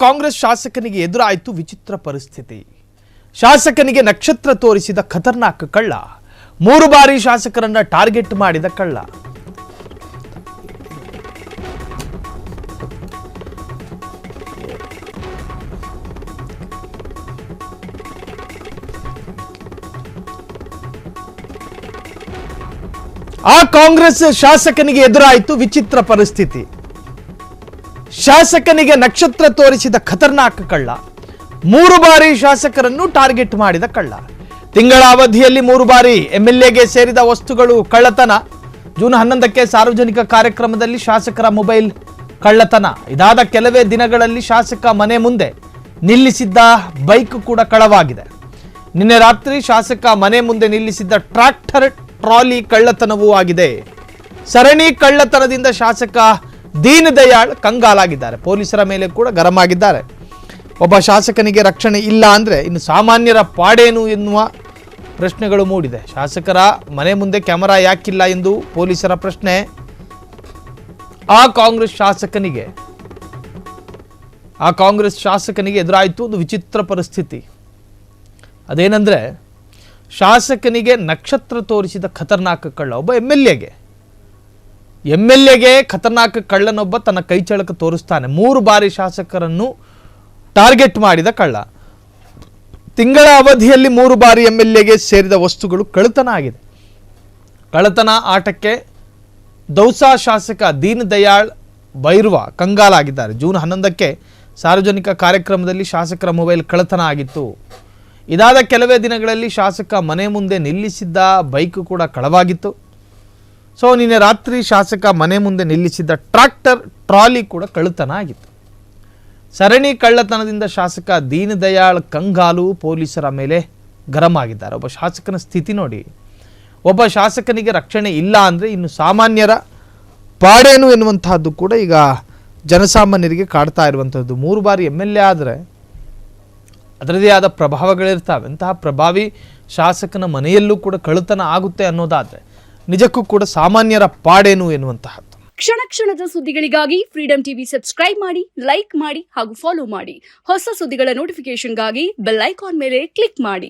ಕಾಂಗ್ರೆಸ್ ಶಾಸಕನಿಗೆ ಎದುರಾಯಿತು ವಿಚಿತ್ರ ಪರಿಸ್ಥಿತಿ. ಶಾಸಕನಿಗೆ ನಕ್ಷತ್ರ ತೋರಿಸಿದ ಖತರ್ನಾಕ್ ಕಳ್ಳ, 3 ಬಾರಿ ಶಾಸಕರನ್ನ ಟಾರ್ಗೆಟ್ ಮಾಡಿದ ಕಳ್ಳ. ಆ ಕಾಂಗ್ರೆಸ್ ಶಾಸಕನಿಗೆ ಎದುರಾಯಿತು ವಿಚಿತ್ರ ಪರಿಸ್ಥಿತಿ. ಶಾಸಕನಿಗೆ ನಕ್ಷತ್ರ ತೋರಿಸಿದ ಖತರ್ನಾಕ್ ಕಳ್ಳ, 3 ಬಾರಿ ಶಾಸಕರನ್ನು ಟಾರ್ಗೆಟ್ ಮಾಡಿದ ಕಳ್ಳ. ತಿಂಗಳ ಅವಧಿಯಲ್ಲಿ 3 ಬಾರಿ ಎಂಎಲ್ಎಗೆ ಸೇರಿದ ವಸ್ತುಗಳು ಕಳ್ಳತನ. ಜೂನ್ 11ಕ್ಕೆ ಸಾರ್ವಜನಿಕ ಕಾರ್ಯಕ್ರಮದಲ್ಲಿ ಶಾಸಕರ ಮೊಬೈಲ್ ಕಳ್ಳತನ. ಇದಾದ ಕೆಲವೇ ದಿನಗಳಲ್ಲಿ ಶಾಸಕ ಮನೆ ಮುಂದೆ ನಿಲ್ಲಿಸಿದ್ದ ಬೈಕ್ ಕೂಡ ಕಳವಾಗಿದೆ. ನಿನ್ನೆ ರಾತ್ರಿ ಶಾಸಕ ಮನೆ ಮುಂದೆ ನಿಲ್ಲಿಸಿದ್ದ ಟ್ರ್ಯಾಕ್ಟರ್ ಟ್ರಾಲಿ ಕಳ್ಳತನವೂ ಆಗಿದೆ. ಸರಣಿ ಕಳ್ಳತನದಿಂದ ಶಾಸಕ ದೀನ್ ದಯಾಳ್ ಕಂಗಾಲಾಗಿದ್ದಾರೆ. ಪೊಲೀಸರ ಮೇಲೆ ಕೂಡ ಗರಂ ಆಗಿದ್ದಾರೆ. ಒಬ್ಬ ಶಾಸಕನಿಗೆ ರಕ್ಷಣೆ ಇಲ್ಲ ಅಂದರೆ ಇನ್ನು ಸಾಮಾನ್ಯರ ಪಾಡೇನು ಎನ್ನುವ ಪ್ರಶ್ನೆಗಳು ಮೂಡಿದೆ. ಶಾಸಕರ ಮನೆ ಮುಂದೆ ಕ್ಯಾಮೆರಾ ಯಾಕಿಲ್ಲ ಎಂದು ಪೊಲೀಸರ ಪ್ರಶ್ನೆ. ಆ ಕಾಂಗ್ರೆಸ್ ಶಾಸಕನಿಗೆ ಎದುರಾಯಿತು ಒಂದು ವಿಚಿತ್ರ ಪರಿಸ್ಥಿತಿ. ಅದೇನೆಂದರೆ, ಶಾಸಕನಿಗೆ ನಕ್ಷತ್ರ ತೋರಿಸಿದ ಖತರ್ನಾಕ್ ಕಳ್ಳ ಒಬ್ಬ ಎಂಎಲ್ಎಗೆ ಖತರ್ನಾಕ್ ಕಳ್ಳನೊಬ್ಬ ತನ್ನ ಕೈ ಚಳಕ ತೋರಿಸ್ತಾನೆ. 3 ಬಾರಿ ಶಾಸಕರನ್ನು ಟಾರ್ಗೆಟ್ ಮಾಡಿದ ಕಳ್ಳ. ತಿಂಗಳ ಅವಧಿಯಲ್ಲಿ 3 ಬಾರಿ ಎಂಎಲ್ಎಗೆ ಸೇರಿದ ವಸ್ತುಗಳು ಕಳ್ಳತನ ಆಗಿದೆ. ಕಳ್ಳತನ ಆಟಕ್ಕೆ ದೌಸಾ ಶಾಸಕ ದೀನ್ ದಯಾಳ್ ಬೈರ್ವ ಕಂಗಾಲಾಗಿದ್ದಾರೆ. ಜೂನ್ 11ಕ್ಕೆ ಸಾರ್ವಜನಿಕ ಕಾರ್ಯಕ್ರಮದಲ್ಲಿ ಶಾಸಕರ ಮೊಬೈಲ್ ಕಳ್ಳತನ ಆಗಿತ್ತು. ಇದಾದ ಕೆಲವೇ ದಿನಗಳಲ್ಲಿ ಶಾಸಕ ಮನೆ ಮುಂದೆ ನಿಲ್ಲಿಸಿದ್ದ ಬೈಕ್ ಕೂಡ ಕಳವಾಗಿತ್ತು. ಸೊ ನಿನ್ನೆ ರಾತ್ರಿ ಶಾಸಕ ಮನೆ ಮುಂದೆ ನಿಲ್ಲಿಸಿದ್ದ ಟ್ರ್ಯಾಕ್ಟರ್ ಟ್ರಾಲಿ ಕೂಡ ಕಳ್ಳತನ ಆಗಿತ್ತು. ಸರಣಿ ಕಳ್ಳತನದಿಂದ ಶಾಸಕ ದೀನ್ ದಯಾಳ್ ಕಂಗಾಲು, ಪೊಲೀಸರ ಮೇಲೆ ಗರಂ ಆಗಿದ್ದಾರೆ. ಒಬ್ಬ ಶಾಸಕನ ಸ್ಥಿತಿ ನೋಡಿ. ಒಬ್ಬ ಶಾಸಕನಿಗೆ ರಕ್ಷಣೆ ಇಲ್ಲ ಅಂದರೆ ಇನ್ನು ಸಾಮಾನ್ಯರ ಪಾಡೇನು ಎನ್ನುವಂತಹದ್ದು ಕೂಡ ಈಗ ಜನಸಾಮಾನ್ಯರಿಗೆ ಕಾಡ್ತಾ ಇರುವಂಥದ್ದು. 3 ಬಾರಿ ಎಂಎಲ್ಎ ಆದರೆ ಅದರದೇ ಆದ ಪ್ರಭಾವಗಳಿರ್ತವೆ. ಅಂತಹ ಪ್ರಭಾವಿ ಶಾಸಕನ ಮನೆಯಲ್ಲೂ ಕೂಡ ಕಳ್ಳತನ ಆಗುತ್ತೆ ಅನ್ನೋದಾದರೆ ನಿಜಕ್ಕೂ ಕೂಡ ಸಾಮಾನ್ಯರ ಪಾಡೇನು ಎನ್ನುವಂತಹದ್ದು. ಕ್ಷಣ ಕ್ಷಣದ ಸುದ್ದಿಗಳಿಗಾಗಿ ಫ್ರೀಡಂ ಟಿವಿ ಸಬ್ಸ್ಕ್ರೈಬ್ ಮಾಡಿ, ಲೈಕ್ ಮಾಡಿ ಹಾಗೂ ಫಾಲೋ ಮಾಡಿ. ಹೊಸ ಸುದ್ದಿಗಳ ನೋಟಿಫಿಕೇಶನ್ಗಾಗಿ ಬೆಲ್ ಐಕಾನ್ ಮೇಲೆ ಕ್ಲಿಕ್ ಮಾಡಿ.